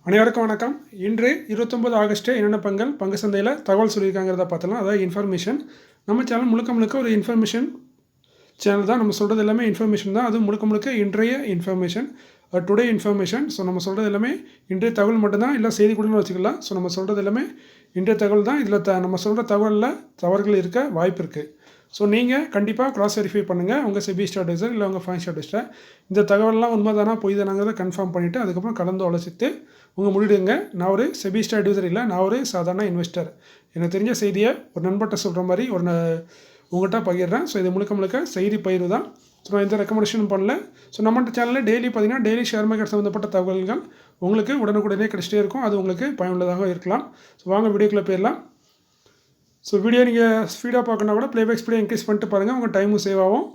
அனைவருக்கும் வணக்கம். இன்று 29 ஆகஸ்ட் என்னென்ன பங்கு சந்தையில் தகவல் சொல்லியிருக்காங்கிறத பார்த்தலாம். அதாவது இன்ஃபர்மேஷன். நம்ம சேனல் முழுக்க ஒரு இன்ஃபர்மேஷன் சேனல் தான். நம்ம சொல்கிறது எல்லாமே இன்ஃபர்மேஷன் தான். அது முழுக்க இன்றைய இன்ஃபர்மேஷன், டுடே இன்ஃபர்மேஷன். ஸோ நம்ம சொல்கிறது எல்லாமே இன்றைய தகவல் மட்டும்தான், இல்லை செய்தி கூட வச்சுக்கலாம். ஸோ நம்ம சொல்கிறது எல்லாமே இன்றைய தகவல் தான். இதில் நம்ம சொல்கிற தகவலில் தவறுகள் இருக்க வாய்ப்பு இருக்குது. ஸோ நீங்கள் கண்டிப்பாக கிராஸ் வெரிஃபை பண்ணுங்கள். உங்கள் செபி அட்வைசர் இல்லை உங்கள் ஃபைனான்ஷியல் அட்வைசர் இந்த தகவல்லாம் உண்மை தானா பொய் தானாங்கிறத கன்ஃபார்ம் பண்ணிவிட்டு அதுக்கப்புறம் கலந்து ஆலோசித்து உங்கள் முடிடுங்க. நான் ஒரு செபி அட்வைசர் இல்லை, நான் ஒரு சாதாரண இன்வெஸ்டர். எனக்கு தெரிஞ்ச செய்தியை ஒரு நண்பர்கிட்ட சொல்கிற மாதிரி உங்கள்கிட்ட பகிர்றேன். ஸோ இது முழுக்க செய்தி பகிர்வு தான். ஸோ நான் எந்த ரெக்கமெண்டேஷனும் பண்ணல. ஸோ நம்மகிட்ட சேனலில் டெய்லி பார்த்தீங்கன்னா டெய்லி ஷேர் மார்க்கெட் சம்மந்தப்பட்ட தகவல்கள் உங்களுக்கு உடனுக்குடனே கிடைச்சிட்டே இருக்கும். அது உங்களுக்கு பயனுள்ளதாக இருக்கலாம். ஸோ வாங்க வீடியோக்குள்ளே போயிடலாம். ஸோ வீடியோ நீங்கள் ஸ்பீடாக பார்க்கணுன்னா கூட ப்ளேபேக் ஸ்பீடை இன்க்ரீஸ் பண்ணிட்டு பாருங்கள். உங்கள் டைமும் சேவ் ஆகும்.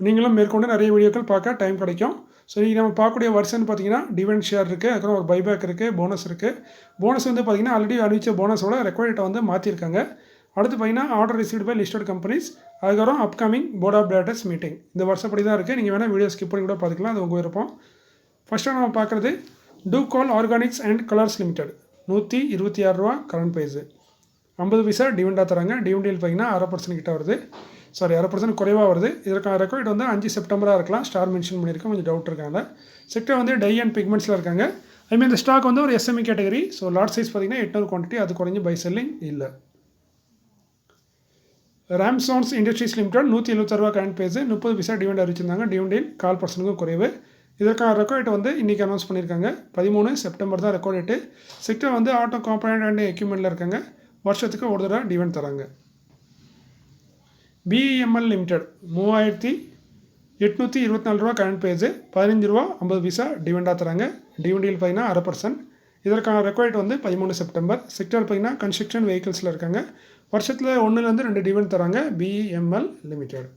நீங்களும் மேற்கொண்டு நிறைய வீடியோக்கள் பார்க்க டைம் கிடைக்கும். ஸோ இன்றைக்கி நம்ம பார்க்கக்கூடிய வருஷம்னு பார்த்தீங்கன்னா டிவிடெண்ட் ஷேர் இருக்குது, அதுக்கப்புறம் ஒரு பைபேக் இருக்குது, போனஸ் இருக்குது. போனஸ் வந்து பார்த்தீங்கன்னா ஆல்ரெடி அறிவித்த போனஸோட ரெக்வயர்டை வந்து மாற்றிருக்காங்க. அடுத்து பார்த்தீங்கன்னா order received by listed companies, அதுக்கப்புறம் upcoming board of directors meeting. இந்த வருஷப்படி தான் இருக்குது. நீங்கள் வேணால் வீடியோ ஸ்கிப் பண்ணி கூட பார்த்துக்கலாம், அது உங்கள் விருப்பம். ஃபஸ்ட்டாக நம்ம பார்க்குறது டூகால் ஆர்கானிக்ஸ் அண்ட் கலர்ஸ் லிமிடெட். 126 ரூபா கரண்ட் ப்ரைஸு. 50 பைசா டிவிடெண்டாக தராங்க. டிவிடெண்ட் பார்த்தீங்கன்னா 1/2% கிட்ட வருது. 1/2% குறைவாக வருது. இதற்கான ரெக்கார்ட் வந்து 5 செப்டம்பராக இருக்கலாம். ஸ்டார் மென்ஷன் பண்ணியிருக்கேன், கொஞ்சம் டவுட் இருக்காங்க. செக்டர் வந்து டை அண்ட் பிக்மெண்ட்ஸில் இருக்காங்க. ஐமீன் இந்த ஸ்டாக் வந்து ஒரு SME category. So lot size பார்த்தீங்கன்னா 800 குவான்டிட்டி, அது குறைஞ்சி பை செல்லிங் இல்லை. ராம்சான்ஸ் இண்டஸ்ட்ரீஸ் லிமிடெட் 176 ரூபா கரண்ட் ப்ரைஸு. 30 பைசா டிவிடெண்ட் அறிவிச்சிருந்தாங்க. டிவிடெண்ட் 1/4% குறைவு. இதற்கான ரெக்கார்ட் வந்து இன்றைக்கி அனௌன்ஸ் பண்ணியிருக்காங்க. 13 செப்டம்பர் தான் ரெக்கார்ட் டேட்டு. செக்டர் வந்து ஆட்டோ காம்பனண்ட் அண்ட் எக்யூப்மெண்ட்டில் இருக்காங்க. வருஷத்துக்கு ஒரு தடவை டிவிடெண்ட் தராங்க. பிஇஎம்எல் லிமிடெட் 3824 ரூபா கரண்ட் ப்ரைஸு. 15 ரூபா 50 பைசா டிவிடெண்டாக தராங்க. டிவிடெண்ட் பார்த்தீங்கன்னா 1/2%. இதற்கான ரெக்கார்ட் வந்து 13 செப்டம்பர். செக்டர் பார்த்தீங்கன்னா கன்ஸ்ட்ரக்ஷன் வெஹிக்கிள்ஸில் இருக்காங்க. வருஷத்தில் 1லேருந்து 2 டிவிடெண்ட் தராங்க. BEML limited.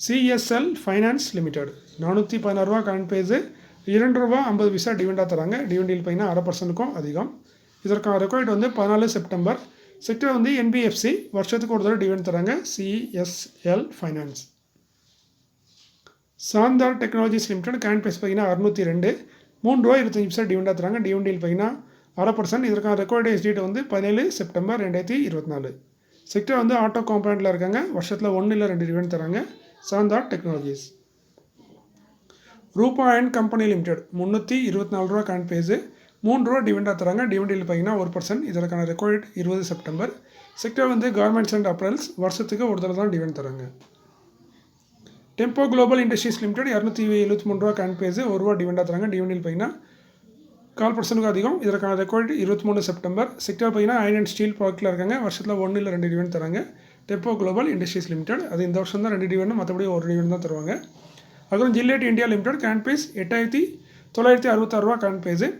CSL finance limited 416 ரூபா கரண்ட் ப்ரைஸு. 2 ரூபா 50 பைசா டிவிடெண்டாக தராங்க. டிவிடெண்ட் பார்த்தீங்கன்னா 1/2%க்கும் அதிகம். இதற்கான ரெக்கார்ட் வந்து 14 செப்டம்பர். செக்டர் வந்து என்பிஎஃப்சி, வருஷத்துக்கு ஒரு தடவை டிவிடெண்ட் தராங்க. CSL finance. Sandhar technologies limited current price பார்த்தீங்கன்னா 602. 3 ரூபா 25 பைசா டிவிடெண்டாக தராங்க. டிவிடெண்ட் பார்த்தீங்கன்னா 1/2%. இதற்கான ரெக்கார்ட் டேட் வந்து 17 செப்டம்பர் 2024. செக்டர் வந்து ஆட்டோ காம்பனண்ட்டில் இருக்காங்க. வருஷத்தில் 1 இல்லை 2 டிவிடெண்ட் தராங்க. சாந்தார் டெக்னாலஜிஸ். ரூபா அண்ட் கம்பெனி லிமிடெட் 324 ரூபா கரண்ட் ப்ரைஸு. 3 ரூபா டிவிடெண்டாக தராங்க. டிவிடெண்ட் பார்த்தீங்கன்னா 1%. இதற்கான ரெக்கார்ட் 20 செப்டம்பர். செக்டர் வந்து கார்மெண்ட்ஸ் அண்ட் அப்பரல்ஸ், வருஷத்துக்கு ஒரு தடவை தான் டிவிடெண்ட் தராங்க. டெம்போ குளோபல் இண்டஸ்ட்ரீஸ் லிமிடெட் 273 ரூபா கரண்ட் ப்ரைஸு. 1 ரூபா டிவிடெண்டாக தராங்க. டிவிடெண்ட் பார்த்தீங்கன்னா 1/4%க்கு அதிகம். இதற்கான ரெக்கார்ட் 23 செப்டம்பர். செக்டர் பார்த்தீங்கன்னா அயர்ன் அண்ட் ஸ்டீல் ப்ராடக்ட்டில் இருக்காங்க. வருஷத்தில் 1 இல்லை 2 டிவிடெண்ட் தராங்க. Tempo global industries limited. அது இந்த வருஷம் தான் 2 டிவிடெண்ட், மற்றபடி 1 டிவிடெண்ட் தான் தருவாங்க. அதுக்கப்புறம் ஜில்லேட் இந்தியா லிமிடெட் கரண்ட் ப்ரைஸ் 8966 ரூபா கரண்ட் ப்ரைஸு.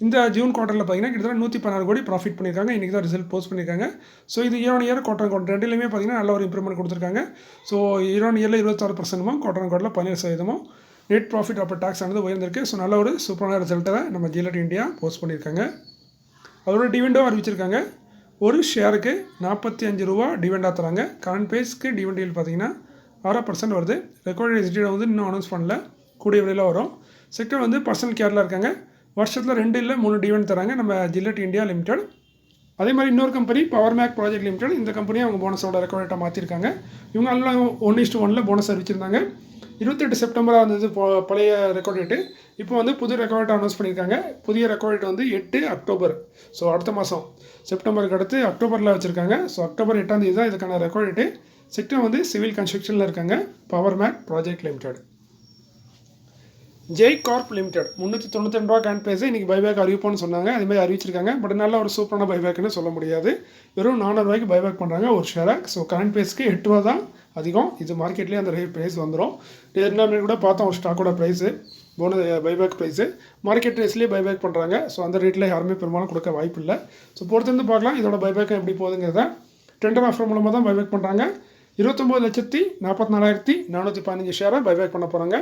இந்த ஜூன் குவார்ட்டரில் பார்த்தீங்கன்னா கிட்டத்தட்ட 116 கோடி ப்ராஃபிட் பண்ணியிருக்காங்க. இன்றைக்கி தான் ரிசல்ட் போஸ்ட் பண்ணியிருக்காங்க. ஸோ இது இயர் குவார்ட்டர் ரெண்டுலேயுமே பார்த்தீங்கன்னா நல்ல ஒரு இம்ப்ரூவ்மெண்ட் கொடுத்துருக்காங்க. ஸோ இயரில் 26%, குவார்ட்டரில் 17%. நெட் ப்ராஃபிட் ஆஃப்டர் டாக்ஸ் ஆனது உயர்ந்திருக்கு. ஸோ நல்ல ஒரு சூப்பரான ரிசல்ட்டை நம்ம ஜில்லேட் இந்தியா போஸ்ட் பண்ணியிருக்காங்க. அதோட டிவிடெண்டும் அறிவிச்சிருக்காங்க. ஒரு ஷேருக்கு 45 ரூபா டிவிடெண்டாக தராங்க. கரண்ட் ப்ரைஸ்க்கு டிவிடெண்ட் பார்த்தீங்கன்னா 1/2% வருது. ரெக்கார்ட் டேட் வந்து இன்னும் அனௌன்ஸ் பண்ணல, கூடிய விலையில் வரும். செக்டர் வந்து பர்சனல் கேரில் இருக்காங்க. வருஷத்தில் 2 இல்லை 3 டிவிடெண்ட் தராங்க நம்ம ஜில்லேட் இந்தியா லிமிடெட். அதே மாதிரி இன்னொரு company power make project limited. இந்த கம்பெனியை அவங்க போனஸோட ரெக்கார்டை மாற்றிருக்காங்க. இவங்க எல்லாம் 1:1 போனஸ் அறிவிச்சிருந்தாங்க. 28 செப்டம்பராக இருந்தது பழைய ரெக்கார்ட் டேட்டு. இப்போ வந்து புது ரெக்கார்ட் அனௌன்ஸ் பண்ணியிருக்காங்க. புதிய ரெக்கார்ட் வந்து 8 அக்டோபர். ஸோ அடுத்த மாதம் செப்டம்பருக்கு அடுத்து அக்டோபரில் வச்சுருக்காங்க. ஸோ அக்டோபர் 8ஆம் தேதி தான் இதுக்கான ரெக்கார்ட் டேட்டு. செக்டர் வந்து சிவில் கன்ஸ்ட்ரக்ஷனில் இருக்காங்க. Power make project limited. Jai corp limited 392 ரூபா கரண்ட் ப்ரைஸு. இன்றைக்கி பைபேக் அறிவிப்போம்னு சொன்னாங்க. அதுமாதிரி அறிவிச்சிருக்காங்க. பட் நல்ல ஒரு சூப்பரான பைபேக்னு சொல்ல முடியாது. வெறும் 400 ரூபாய்க்கு பைபேக் பண்ணுறாங்க ஒரு ஷேரை. ஸோ கரண்ட் ப்ரைஸ்க்கு 8 ரூபா தான் அதிகம். இது மார்க்கெட்லேயே அந்த ப்ரைஸ் வந்துடும். எல்லாமே கூட பார்த்தோம் ஒரு ஸ்டாக்கோட price, bonus buyback price market ப்ரைஸ்லேயே பைபேக் பண்ணுறாங்க. ஸோ அந்த ரேட்டில் யாருமே பெரும்பாலும் கொடுக்க வாய்ப்பு இல்லை. ஸோ பொறுத்திருந்து பார்க்கலாம் இதோட பைபேக் எப்படி போகுதுங்கிறத. டெண்டர் ஆஃபர் மூலமாக தான் பைபேக் பண்ணுறாங்க. 29,44,415 ஷேரை பைபேக் பண்ண போகிறாங்க.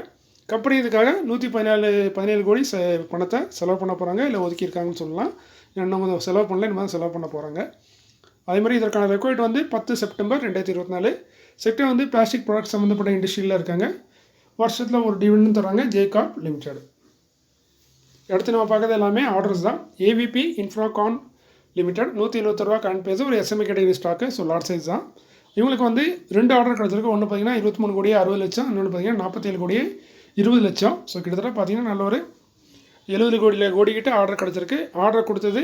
கம்பெனி இதுக்காக 117 கோடி பணத்தை செலவு பண்ண போகிறாங்க, இல்லை ஒதுக்கியிருக்காங்கன்னு சொல்லலாம். இன்னும் செலவு பண்ணல, இன்னும் செலவு பண்ண போகிறாங்க. அதே மாதிரி இதற்கான ரெக்கார்ட் வந்து 10 செப்டம்பர் 2024. செக்டர் வந்து பிளாஸ்டிக் ப்ராடக்ட் சம்மந்தப்பட்ட இண்டஸ்ட்ரியில் இருக்காங்க. வருஷத்தில் ஒரு டிவிடெண்ட் தராங்க ஜே கார்ப் லிமிடெட். அடுத்து நம்ம பார்க்குறது எல்லாமே ஆர்டர்ஸ் தான். ஏவிபி இன்ஃப்ராகான் லிமிடெட் 170 கரண்ட் பேஸ், ஒரு SME category stock. So large size தான். இவங்களுக்கு வந்து 2 ஆர்டர் கிடச்சிருக்கு. ஒன்று பார்த்தீங்கன்னா 23 கோடியே 60 லட்சம், இன்னொன்று பார்த்தீங்கன்னா 47 கோடியே 20 லட்சம். ஸோ கிட்டத்தட்ட பார்த்தீங்கன்னா நல்ல ஒரு 70 கோடி கிட்ட ஆர்டர் கிடச்சிருக்கு. ஆர்டர் கொடுத்தது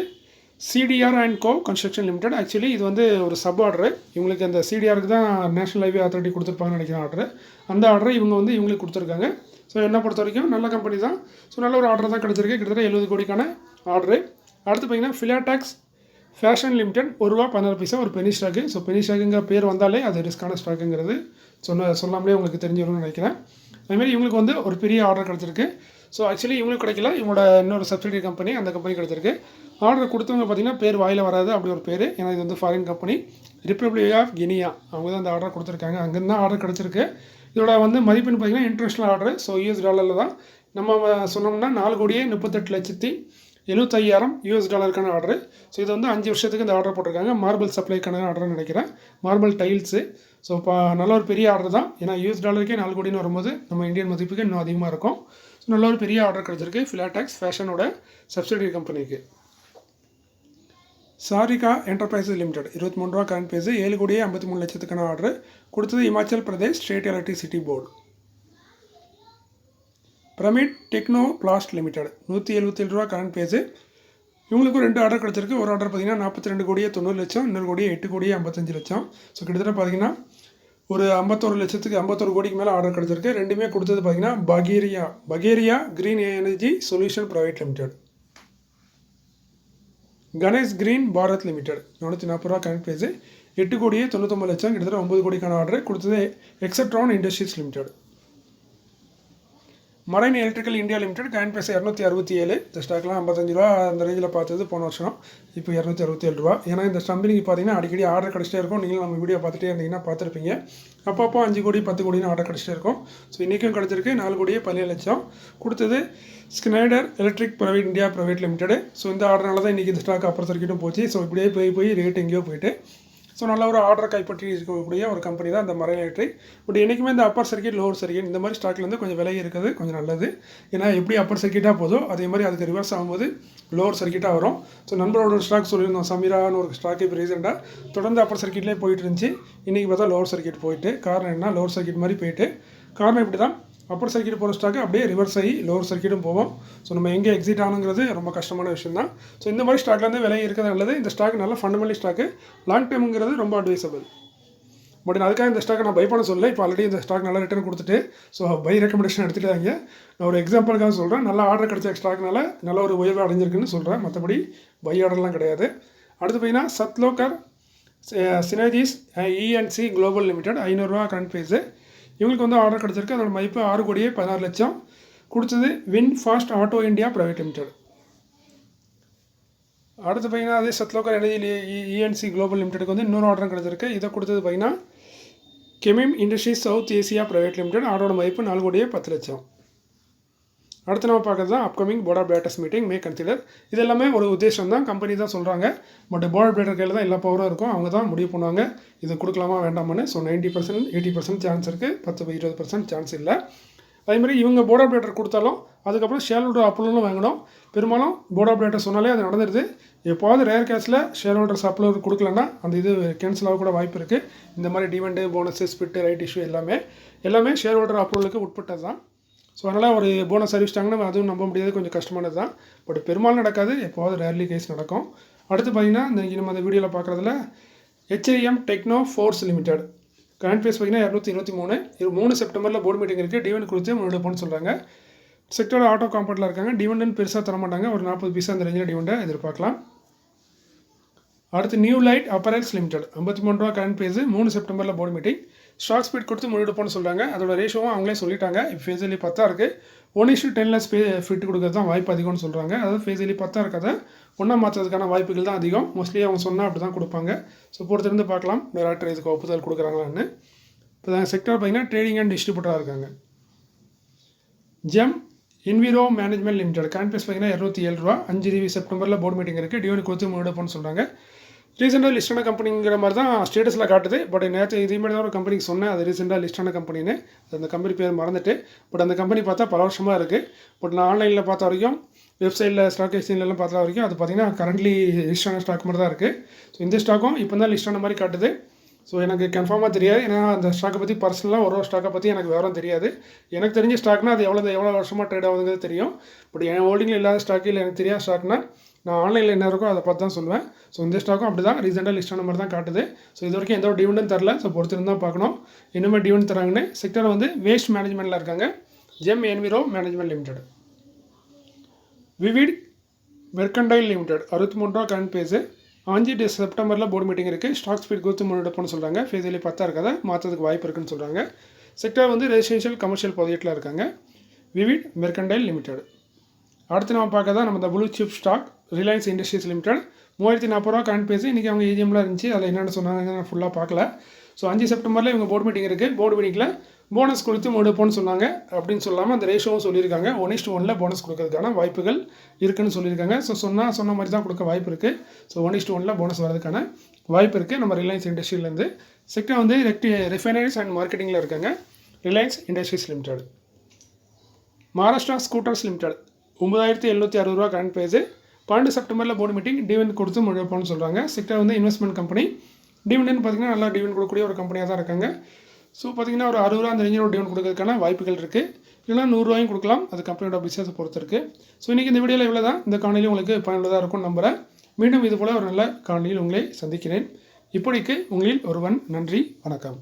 CDR and co construction limited. Actually இது வந்து ஒரு சப் ஆர்டரு. இவங்களுக்கு அந்த சிடிஆருக்கு தான் நேஷனல் ஹைவே அத்தாரிட்டி கொடுத்துருப்பாங்கன்னு நினைக்கிறேன் ஆர்டர். அந்த ஆர்டரை இவங்க வந்து இவங்களுக்கு கொடுத்துருக்காங்க. ஸோ என்னை பொறுத்த வரைக்கும் நல்ல கம்பெனி தான். ஸோ நல்ல ஒரு ஆர்டர் தான் கிடச்சிருக்கு. கிட்டத்தட்ட 70 கோடிக்கான ஆர்டரு. அடுத்து பார்த்தீங்கன்னா ஃபிலாடாக்ஸ் ஃபேஷன் லிமிடெட் ₹1.16 ஒரு பெனி ஸ்டாக்கு. ஸோ பெனி ஸ்டாக்குங்கிற பேர் வந்தாலே அது ரிஸ்க்கான ஸ்டாக்குங்கிறது சொல்லாமலே உங்களுக்கு தெரிஞ்சிடும்னு நினைக்கிறேன். அதுமாதிரி இவங்களுக்கு வந்து ஒரு பெரிய ஆர்டர் கிடச்சிருக்கு. ஸோ ஆக்சுவலி இவங்களுக்கு கிடைக்கல, இவங்களோட இன்னொரு சப்சிடரி கம்பெனி, அந்த கம்பெனி கிடச்சிருக்கு. ஆர்டர் கொடுத்தவங்க பார்த்திங்கன்னா பேர் வாயில் வராது, அப்படி ஒரு பேர். ஏன்னா இது வந்து foreign company, republic of Guinea, அவங்க தான் அந்த ஆர்டர் கொடுத்துருக்காங்க. அங்கேருந்து தான் ஆர்டர் கிடச்சிருக்கு. இதோட வந்து மதிப்புன்னு பார்த்திங்கன்னா இன்டர்நேஷ்னல் ஆர்டர். ஸோ US தான் நம்ம சொன்னோம்னா 4,38,75,000 US ஆர்டர். ஸோ இது வந்து 5 வருஷத்துக்கு இந்த ஆர்டர் போட்டிருக்காங்க. மார்பிள் சப்ளைக்கான ஆர்டர்னு நினைக்கிறேன், மார்பிள் டைல்ஸு. ஸோ இப்போ நல்ல ஒரு பெரிய ஆர்டர் தான். ஏன்னா $4 4 கோடின்னு வரும்போது நம்ம இந்தியன் மதிப்புக்கு இன்னும் அதிகமாக இருக்கும். ஸோ நல்ல ஒரு பெரிய ஆர்டர் கிடச்சிருக்கு ஃபிலாடாக்ஸ் ஃபேஷனோட சப்சிடரி கம்பெனிக்கு. Sarika enterprises limited ₹23 current price, 7 கோடியே 53 லட்சத்துக்கான ஆர்டர் கொடுத்தது Himachal Pradesh state electricity board. Pyramid techno plast limited ₹177 current price. இவங்களுக்கும் 2 ஆர்டர் கிடச்சிருக்கு. ஒரு ஆர்டர் பார்த்தீங்கன்னா 42 கோடியே 90 லட்சம், இன்னொரு கோடியே 8 கோடியே 55 லட்சம். ஸோ கிட்டத்தட்ட பார்த்தீங்கன்னா ஒரு 51 கோடிக்கு மேலே ஆர்டர் கிடச்சிருக்கு. ரெண்டுமே கொடுத்தது பார்த்தீங்கன்னா Bageria green energy solution private limited. Ganesh green Bharat limited ₹440 current price, 8 கோடியே 99 லட்சம், கிட்டத்தட்ட 9 கோடிக்கான ஆர்டர் கொடுத்தது எக்ஸட்ரான் industries limited. Marine electrical India limited current price ₹267. இந்த ஸ்டாக்லாம் ₹55 அந்த ரேஞ்சில் பார்த்தது போன வருஷம். இப்போ ₹267. ஏன்னா இந்த கம்பெனிக்கு பார்த்தீங்கன்னா அடிக்கடி ஆர்டர் கிடச்சிட்டே இருக்கும். நீங்களும் நம்ம வீடியோ பார்த்துட்டே இருந்தீங்கன்னா பார்த்துருப்பீங்க. அப்பப்போ 5 கோடி 10 கோடின்னு ஆர்டர் கிடச்சிட்டே இருக்கும். ஸோ இன்றைக்கும் கிடச்சிருக்கு. 4 கோடியே 17 லட்சம் கொடுத்தது Snyder electric private India private limited. So இந்த ஆர்டர்னால தான் இன்றைக்கி இந்த ஸ்டாக் அப்பர் சர்க்கிட்டும் போச்சு. ஸோ இப்படியே போய் ரேட் எங்கேயோ போயிட்டு ஸோ நல்ல ஒரு ஆர்டர் கைப்பற்றி இருக்கக்கூடிய ஒரு கம்பெனி தான் இந்த மரைன் எலக்ட்ரிக். பட் என்றைக்குமே இந்த அப்பர் சர்க்கிட் லோவர் சர்க்கிட் இந்த மாதிரி ஸ்டாக்லேருந்து கொஞ்சம் விலகி இருக்கிறது கொஞ்சம் நல்லது. ஏன்னா எப்படி அப்பர் சர்க்கிட்டாக போதோ அதே மாதிரி அதுக்கு ரிவர்ஸ் ஆகும்போது லோவர் சர்க்கிட்டாக வரும். ஸோ நண்பரோட ஸ்டாக் சொல்லியிருந்தோம், சமீரான்னு ஒரு ஸ்டாக்கு இப்போ ரீசெண்டாக தொடர்ந்து அப்பர் சர்க்கிட்லேயே போயிட்டு இருந்துச்சு. இன்றைக்கி பார்த்தா லோவர் சர்க்கிட் போயிட்டு, காரணம் என்ன, லோவர் சர்க்கிட் மாதிரி போயிட்டு காரணம் இப்படி தான். அப்பர் சர்க்கிட் போகிற ஸ்டாக்கு அப்படியே ரிவர்ஸ் ஆகி லோவர் சர்க்கிட்டும் போவோம். ஸோ நம்ம எங்கே எக்ஸிட் ஆனுங்கிறது ரொம்ப கஷ்டமான விஷயம் தான். ஸோ இந்த மாதிரி ஸ்டாக்லேருந்து விலையை இருக்கிறது நல்லது. இந்த ஸ்டாக் நல்ல ஃபண்டமெண்டல் ஸ்டாக்கு, லாங் டைமுங்கிறது ரொம்ப அட்வைசபிள். பட் அதுக்காக இந்த ஸ்டாக்கை நான் பை பண்ண சொல்லலை. இப்போ ஆல்ரெடி இந்த ஸ்டாக் நல்லா ரிட்டர்ன் கொடுத்துட்டு ஸோ பை ரெக்கமெண்டேஷன் எடுத்துட்டாங்க. நான் ஒரு எக்ஸாம்பிளுக்காக சொல்கிறேன். நல்லா ஆர்டர் கிடச்ச ஸ்டாக்னால நல்ல ஒரு உயர்வு அடைஞ்சிருக்குன்னு சொல்கிறேன். மற்றபடி பை ஆர்டர்லாம் கிடையாது. அடுத்து பார்த்தீங்கன்னா Satlokhar synergies ENC global limited ₹500 current price. இவங்களுக்கு வந்து ஆர்டர் கிடச்சிருக்கு. அதோட மதிப்பு 6 கோடியே 16 லட்சம் கொடுத்தது win fast auto India private limited. அடுத்து பார்த்தீங்கன்னா அதே சத்லோகர் எனர்ஜி இஎன்சி குளோபல் லிமிடெடுக்கு வந்து இன்னொரு ஆர்டர் கிடச்சிருக்கு. இதை கொடுத்தது பார்த்தீங்கன்னா கெமிம் industries south Asia private limited. ஆர்டரோட மதிப்பு 4 கோடியே 10 லட்சம். அடுத்து நம்ம பார்க்குறது தான் upcoming board of directors meeting may consider. இது எல்லாமே ஒரு உத்தேசம் தான், கம்பெனி தான் சொல்கிறாங்க. பட் போர்ட் ஆஃப் டைரக்டர் கையில் தான் எல்லா பவரும் இருக்கும். அவங்க தான் முடிவு பண்ணுவாங்க இது கொடுக்கலாமா வேண்டாமான்னு. ஸோ 90% 80% சான்ஸ் இருக்குது, 10-20% சான்ஸ் இல்லை. அதேமாதிரி இவங்க போர்ட் ஆஃப் டைரக்டர் கொடுத்தாலும் அதுக்கப்புறம் ஷேர் ஹோல்டர் அப்ரூவலும் வாங்கணும். பெரும்பாலும் போர்ட் ஆஃப் டைரக்டர் சொன்னாலே அது நடந்துடுது. எப்போது ரேர் கேஸில் ஷேர் ஹோல்டர்ஸ் அப்ரூவல் கொடுக்கலன்னா அந்த இது கேன்சல் ஆக கூட வாய்ப்பு இருக்குது. இந்த மாதிரி டிவெண்டு போனஸு ஸ்பிட்டு ரைட் இஷ்யூ எல்லாமே ஷேர் ஹோல்டர் அப்ரூவலுக்கு உட்பட்டது தான். ஸோ அதனால் ஒரு போனஸ் அறிவிச்சிட்டாங்கன்னா அதுவும் நம்ப முடியாது, கொஞ்சம் கஷ்டமானது தான். பட் பெரும்பாலும் நடக்காது, எப்போது ரேர்லி கேஸ் நடக்கும். அடுத்து பார்த்திங்கன்னா இன்றைக்கி நம்ம அந்த வீடியோவில் பார்க்குறதுல HIM techno force limited current price பார்த்திங்கன்னா 223. 3 செப்டம்பரில் போர்டு மீட்டிங் இருக்குது. டிவெண்ட் கொடுத்து முன்னெடுப்போம்னு சொல்கிறாங்க. செக்டர் ஆட்டோ காம்பவுண்டில் இருக்காங்க. டிவெண்டுன்னு பெருசாக தரமாட்டாங்க, ஒரு 40 பைசா அந்த ரேஞ்சில் டிவெண்டை எதிர்பார்க்கலாம். அடுத்து new light apparels limited ₹53 current price. 3 செப்டம்பரில் போர்டு மீட்டிங். ஸ்டாக் ஸ்பீட் கொடுத்து முன்னெடுப்போம்னு சொல்கிறாங்க. அதோட ரேஷோவும் அவங்களே சொல்லிட்டாங்க. இப்போ ஃபேஸ்லி 10 இருக்குது. 1:10 ஃபிட் கொடுக்கறது தான் வாய்ப்பு அதிகம்னு சொல்கிறாங்க. அதாவது ஃபேஸ்லி 10 இருக்கிறத ஒன்றா மாற்றுறதுக்கான வாய்ப்புகள் தான் அதிகம். மோஸ்ட்லி அவங்க சொன்னால் அப்படி தான் கொடுப்பாங்க. ஸோ பொறுத்திருந்து பார்க்கலாம் டேரக்டர் இதுக்கு ஒப்புதல் கொடுக்குறாங்களான்னு. இப்போ தான் செக்டர் பார்த்திங்கன்னா ட்ரேடிங் அண்ட் டிஸ்ட்ரிபியூட்டராக இருக்காங்க. Gem enviro management limited current price பார்த்திங்கன்னா ₹207. 5 செப்டம்பரில் போர்டு மீட்டிங் இருக்குது. டிவெண்ட் கொடுத்து முன்னெடுப்போம்னு சொல்கிறாங்க. ரீசெண்டாக லிஸ்டான கம்பெனிங்கிற மாதிரி தான் ஸ்டேட்டஸில் காட்டுது. பட் நேற்று இதே மாதிரி தான் ஒரு கம்பெனிக்கு சொன்னேன், அது ரீசெண்டாக லிஸ்டான கம்பெனின்னு. அந்த கம்பெனி பேர் மறந்துட்டு. பட் அந்த கம்பெனி பார்த்தா பல வருஷமாக இருக்குது. பட் நான் ஆன்லைனில் பார்த்த வரைக்கும் வெப்சைட்டில் ஸ்டாக் எக்ஸ்சேஞ்சிலலாம் பார்த்தா வரைக்கும் அது பார்த்திங்கன்னா கரண்ட்லி லிஸ்ட் ஆன ஸ்டாக் மாதிரி தான் இருக்குது. ஸோ இந்த ஸ்டாக்கும் இப்போ தான் லிஸ்ட் ஆன மாதிரி காட்டுது. ஸோ எனக்கு கன்ஃபார்மாக தெரியாது, ஏன்னா அந்த ஸ்டாக்கை பற்றி பர்சனலாக ஒரு ஸ்டாக்கை பற்றி எனக்கு விவரம் தெரியாது. எனக்கு தெரிஞ்ச ஸ்டாக்னால் அது எவ்வளோ வருஷமாக ட்ரேட் ஆகுதுங்கிறது தெரியும். பட் என் ஹோல்டிங்கில் இல்லாத ஸ்டாக்கு இல்லை எனக்கு தெரியாத ஸ்டாக்னா நான் ஆன்லைனில் என்ன இருக்கோ அதை பார்த்து தான் சொல்லுவேன். ஸோ இந்த ஸ்டாக்கும் அப்படி தான் ரீசெண்டாக லிஸ்ட் ஆன மாதிரி தான் காட்டுது. ஸோ இது வரைக்கும் எந்த ஒரு டிவிடெண்ட் தரல. ஸோ பொறுத்திருந்து தான் பார்க்கணும் இன்னுமே டிவிடெண்ட் தராங்கன்னு. செக்டர் வந்து வேஸ்ட் மேனேஜ்மெண்ட்டில் இருக்காங்க, GeM Enviro management limited. Vivid mercantile limited 63 ரூபா கரண்ட் பேஸு. 5 செப்டம்பரில் போர்டு மீட்டிங் இருக்குது. ஸ்டாக் ஸ்பீட் கொடுத்து முன்னெடுப்போம்னு சொல்கிறாங்க. ஃபேஸ் வேல்யூ 10 இருக்காத மாற்றதுக்கு வாய்ப்பு இருக்குன்னு சொல்கிறாங்க. செக்டர் வந்து ரெசிடென்ஷியல் கமர்ஷியல் ப்ராஜெக்டில் இருக்காங்க. Vivid mercantile limited. அடுத்து நம்ம பார்க்க தான் நம்ம இந்த blue chip stock reliance industries limited. 3040 ரூபா கரண்ட் பேஸு. இன்றைக்கி அவங்க ஏஜிஎம்லாம் இருந்துச்சு, அதில் என்னென்னு சொன்னாங்க நான் ஃபுல்லாக பார்க்கல. ஸோ 5 செப்டம்பரில் இவங்க போர்டு மீட்டிங் இருக்குது. போர்டு மீட்டிங்கில் போனஸ் கொடுத்து முன்னெடுப்போம்னு சொன்னாங்க. அப்படின்னு சொல்லாமல் அந்த ரேஷோவும் சொல்லியிருக்காங்க. 1:1 போனஸ் கொடுக்கறதுக்கான வாய்ப்புகள் இருக்குதுன்னு சொல்லியிருக்காங்க. ஸோ சொன்ன மாதிரி தான் கொடுக்க வாய்ப்பு இருக்குது. ஸோ 1:1 போனஸ் வரதுக்கான வாய்ப்பு இருக்குது நம்ம ரிலையன்ஸ் இண்டஸ்ட்ரியிலேருந்து. செக்டர் வந்து ரிஃபைனரிஸ் அண்ட் மார்க்கெட்டிங்கில் இருக்காங்க Reliance industries limited. Maharashtra scooters limited 9760 ரூபா கரண்ட் பேஸு. 12 செப்டம்பரில் போர்டு மீட்டிங் டிவிடெண்ட் கொடுத்து முன்னெடுப்போம்னு சொல்கிறாங்க. செக்டர் வந்து இன்வெஸ்ட்மெண்ட் கம்பெனி. டிவிடெண்ட் பார்த்திங்கன்னா நல்லா டிவிடெண்ட் கொடுக்கக்கூடிய ஒரு கம்பெனியாக தான் இருக்காங்க. ஸோ பார்த்திங்கன்னா ஒரு 60 ரூபா அந்த ரேஞ்சில் ஒரு டிவிடெண்ட் கொடுக்கறதுக்கான வாய்ப்புகள் இருக்குது. இல்லைனா 100 ரூபாயும் கொடுக்கலாம், அது கம்பெனியோட பிஸ்னஸை பொறுத்து இருக்குது. ஸோ இன்றைக்கி இந்த வீடியோவில் இவ்வளோ தான். இந்த காணொலி உங்களுக்கு பயனுள்ளதாக இருக்கும்னு நம்புகிறேன். மீண்டும் இது போல் ஒரு நல்ல காணொலியில் உங்களை சந்திக்கிறேன். இப்படிக்கு உங்களில் ஒருவன். நன்றி, வணக்கம்.